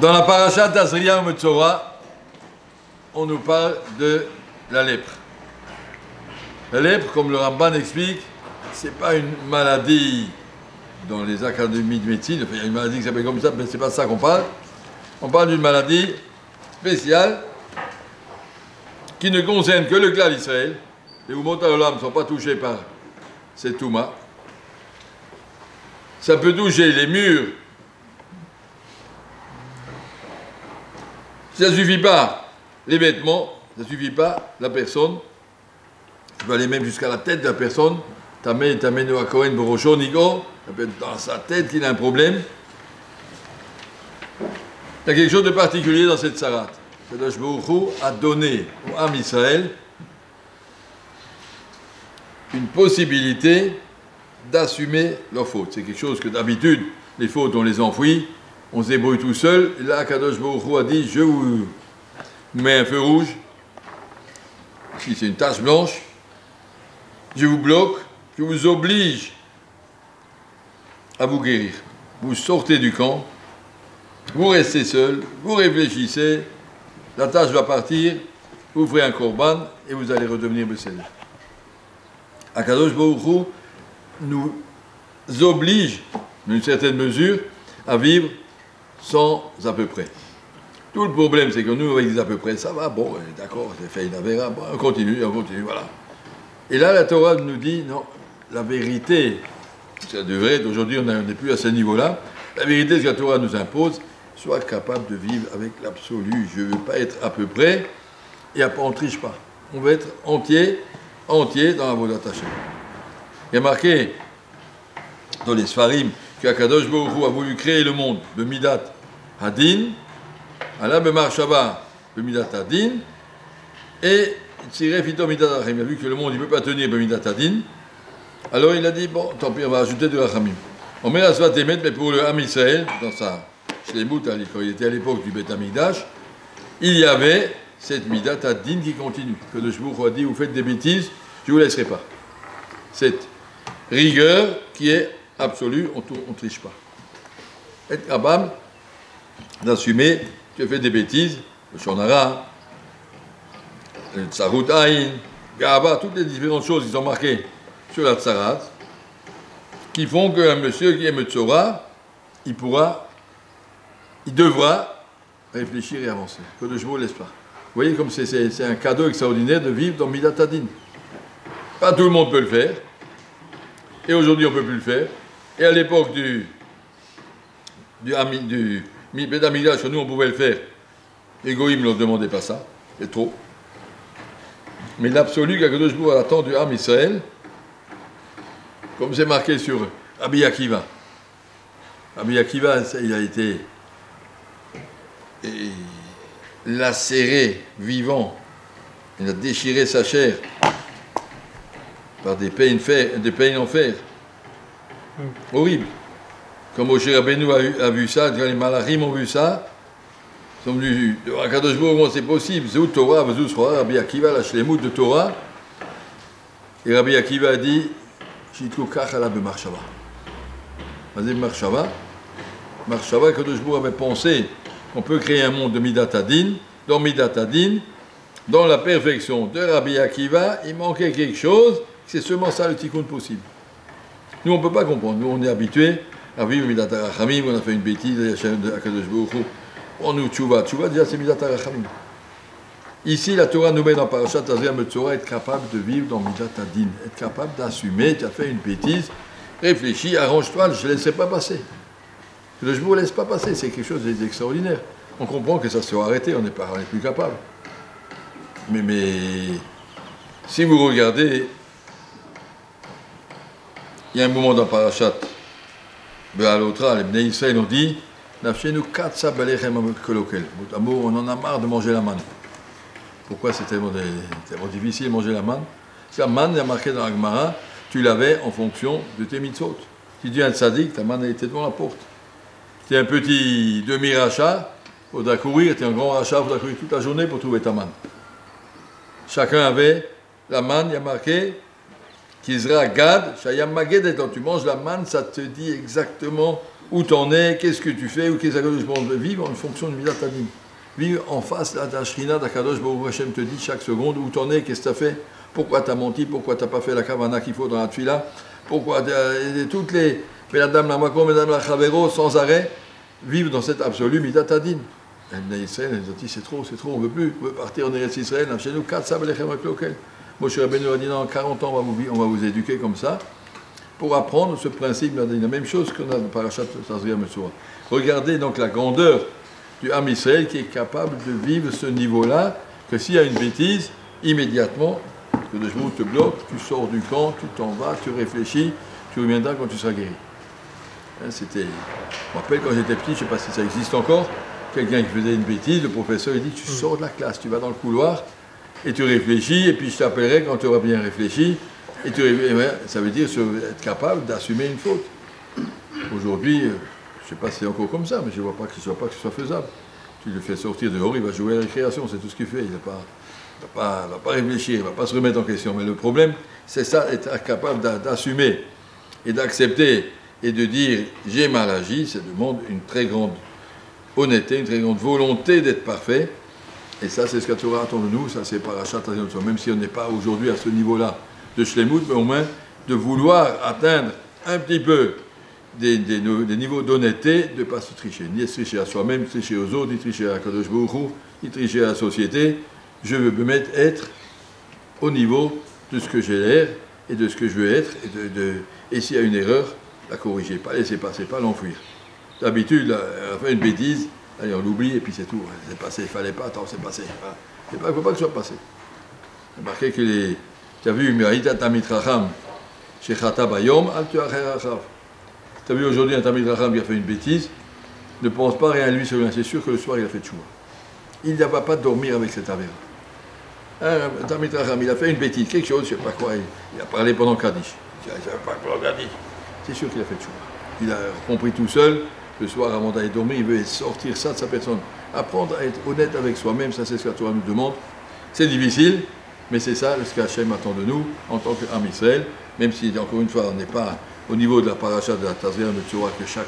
Dans la paracha d'Azria ou Metzora, on nous parle de la lèpre. La lèpre, comme le Ramban explique, c'est pas une maladie dans les académies de médecine, enfin, il y a une maladie qui s'appelle comme ça, mais c'est pas de ça qu'on parle. On parle d'une maladie spéciale qui ne concerne que le clan d'Israël. Les Umot HaOlam ne sont pas touchés par cette Touma. Ça peut toucher les murs. Ça ne suffit pas les vêtements, ça ne suffit pas la personne. Tu peux aller même jusqu'à la tête de la personne. Tamé Noah Cohen Borocho Nico, ça peut être dans sa tête qu'il a un problème. Il y a quelque chose de particulier dans cette sarat. Kadosh Baruch Hu a donné au Am Israël une possibilité d'assumer leurs fautes. C'est quelque chose que d'habitude, les fautes, on les enfouit, on se débrouille tout seul. Et là, Kadosh Baruch Hu a dit, je vous mets un feu rouge, si c'est une tache blanche, je vous bloque, je vous oblige à vous guérir. Vous sortez du camp, vous restez seul, vous réfléchissez, la tâche va partir, vous ferez un korban et vous allez redevenir Besséder. Akadosh Baruch Hu nous oblige, d'une certaine mesure, à vivre sans à peu près. Tout le problème, c'est que nous, avec des à peu près, ça va, bon, d'accord, c'est fait une avéra, bon, on continue, voilà. Et là, la Torah nous dit, non, la vérité, ça devrait être, aujourd'hui, on n'est plus à ce niveau-là, la vérité, ce que la Torah nous impose, soit capable de vivre avec l'absolu. Je ne veux pas être à peu près, et après, on ne triche pas. On veut être entier dans la Vodat Hashem. Il y a marqué dans les Sfarim qu'Akadosh Baruch Hu a voulu créer le monde, Bemidat Hadin, Allah Bemarshava, Bemidat Hadin, et Tziref Ito Midat Rachamim. Il a vu que le monde ne peut pas tenir Bemidat Hadin, alors il a dit, bon, tant pis, on va ajouter de Rachamim. On met la Svat Emet, mais pour le Am Israël, dans sa Shlemut, quand il était à l'époque du Beth Amikdash, il y avait cette Midat Hadin qui continue. Que le Shmuch a dit, vous faites des bêtises, je ne vous laisserai pas. Cette rigueur qui est absolue, on ne triche pas. Être capable d'assumer, tu as fait des bêtises, le Shonara, le Tsarut Aïn, Gava, toutes les différentes choses qui sont marquées sur la Tsarat, qui font qu'un monsieur qui est Metzora, il devra réfléchir et avancer. Que le Shmuch ne laisse pas. Vous voyez comme c'est un cadeau extraordinaire de vivre dans Midat Hadin. Pas tout le monde peut le faire. Et aujourd'hui, on ne peut plus le faire. Et à l'époque du Beth Amikdash, nous, on pouvait le faire. Les Goïms ne leur demandaient pas ça. C'est trop. Mais l'absolu qu'Akadosh Baruch Hu attend du Am Israël, comme c'est marqué sur Rabbi Akiva. Rabbi Akiva, il a été lacéré, vivant. Il a déchiré sa chair par des peines en fer. Horrible. Comme Moshe Rabbeinu a vu ça, quand les Malachim ont vu ça, ils sont venus, Akadosh Baruch Hu, comment c'est possible? Zut Torah, Zut Torah, Rabbi Akiva, la Shlemut de Torah. Et Rabbi Akiva a dit, Shitku Kachala Bemarshava. Vas-y, Marshava. Marshava, Akadosh Baruch Hu avait pensé qu'on peut créer un monde de Midat Hadin, dans la perfection de Rabbi Akiva, il manquait quelque chose, c'est seulement ça le tikkun possible. Nous, on ne peut pas comprendre. Nous, on est habitués à vivre Midat Rachamim, on a fait une bêtise, Akadosh Baruch Hu. On nous tchouva déjà c'est Midat Rachamim. Ici, la Torah nous met dans Parashat Azria Metzora, être capable de vivre dans Midat Hadin, être capable d'assumer, tu as fait une bêtise, réfléchis, arrange-toi, je ne laisserai pas passer. Je ne vous laisse pas passer, c'est quelque chose d'extraordinaire. On comprend que ça sera arrêté, on n'est plus capable. Mais si vous regardez, il y a un moment dans Parashat Be'alotra, les Bnei Israël ont dit, Nafshenu katsa balechem kolokel. On en a marre de manger la manne. Pourquoi c'est tellement difficile de manger la manne? Parce que la manne, il y a marqué dans la Gemara, tu l'avais en fonction de tes mitzvot. Si tu es un tzaddik, ta manne était devant la porte. Si tu es un petit demi-rachat, il faudra courir, tu es un grand rachat, il faudra courir toute la journée pour trouver ta manne. Chacun avait la manne, il y a marqué Kizra Gad, Shayam Maged, et quand tu manges la manne, ça te dit exactement où t'en es, qu'est-ce que tu fais, ou qu'est-ce que tu penses. Vivre en fonction de Midat Hadin. Vivre en face de la Shrina d'Akadosh Baruch Hashem te dit chaque seconde où t'en es, qu'est-ce que tu as fait, pourquoi tu as menti, pourquoi tu n'as pas fait la kavana qu'il faut dans la tfila, pourquoi toutes les Madame la Makom, Madame la Chavero, sans arrêt, vivent dans cet absolu Midat Hadin. Les Israël, ils ont dit c'est trop, on ne veut partir en Eretz Israël, chez nous, 4 Sabalechem Aklokel. Moshe Rabbeinu a dit dans 40 ans, on va vous éduquer comme ça, pour apprendre ce principe, la même chose qu'on a dans Parashat Tazria Metzora. Regardez donc la grandeur du Ham Israël qui est capable de vivre ce niveau-là, que s'il y a une bêtise, immédiatement, que le genou te bloque, tu sors du camp, tu t'en vas, tu réfléchis, tu reviendras quand tu seras guéri. C'était... Je me rappelle quand j'étais petit, je ne sais pas si ça existe encore, quelqu'un qui faisait une bêtise, le professeur il dit tu sors de la classe, tu vas dans le couloir et tu réfléchis, et puis je t'appellerai quand tu auras bien réfléchi, et ça veut dire être capable d'assumer une faute. Aujourd'hui, je ne sais pas si c'est encore comme ça, mais je ne vois pas que ce soit faisable. Tu le fais sortir dehors, il va jouer à la récréation, c'est tout ce qu'il fait, il ne va pas réfléchir, il ne va pas se remettre en question. Mais le problème, c'est ça, être capable d'assumer et d'accepter et de dire j'ai mal agi, ça demande une très grande honnêteté, une très grande volonté d'être parfait. Et ça, c'est ce que la Torah attend de nous, ça c'est Parashat Tazria Metzora. Même si on n'est pas aujourd'hui à ce niveau-là de Shlemut, mais au moins de vouloir atteindre un petit peu des niveaux d'honnêteté, de ne pas se tricher. Ni se tricher à soi-même, ni tricher aux autres, ni tricher à Kadosh Baruch Hu, ni tricher à la société. Je veux me mettre être au niveau de ce que j'ai l'air et de ce que je veux être. Et s'il y a une erreur, la corriger, pas laisser passer, pas l'enfuir. D'habitude, on fait une bêtise, allez, on l'oublie et puis c'est tout. C'est passé, il ne fallait pas, attends, c'est passé. Il ne faut pas que ce soit passé. C'est marqué que les... Tu as vu, Miraïta Tamid Racham, Shechata Bayom, Al Tuacher Achav. Tu as vu aujourd'hui un Tamid Racham qui a fait une bêtise, ne pense pas rien à lui, c'est sûr que le soir il a fait tchouva. Il ne va pas dormir avec cet avéra. Un Tamid Racham, il a fait une bêtise, quelque chose, je ne sais pas quoi, il a parlé pendant Kaddish. Il ne savait pas pendant Kaddish. C'est sûr qu'il a fait tchouva. Il a compris tout seul, le soir avant d'aller dormir, il veut sortir ça de sa personne. Apprendre à être honnête avec soi-même, ça c'est ce que la Torah nous demande. C'est difficile, mais c'est ça ce qu'Hachem attend de nous en tant qu'Am Israël, même si encore une fois on n'est pas au niveau de la paracha de la Tazria Metzora que chaque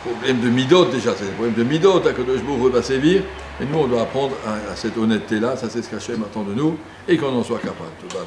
problème de midot déjà, c'est le problème de midot que Kadosh Baruch Hu va sévir, et nous on doit apprendre à cette honnêteté-là, ça c'est ce qu'Hachem attend de nous, et qu'on en soit capable. Tout va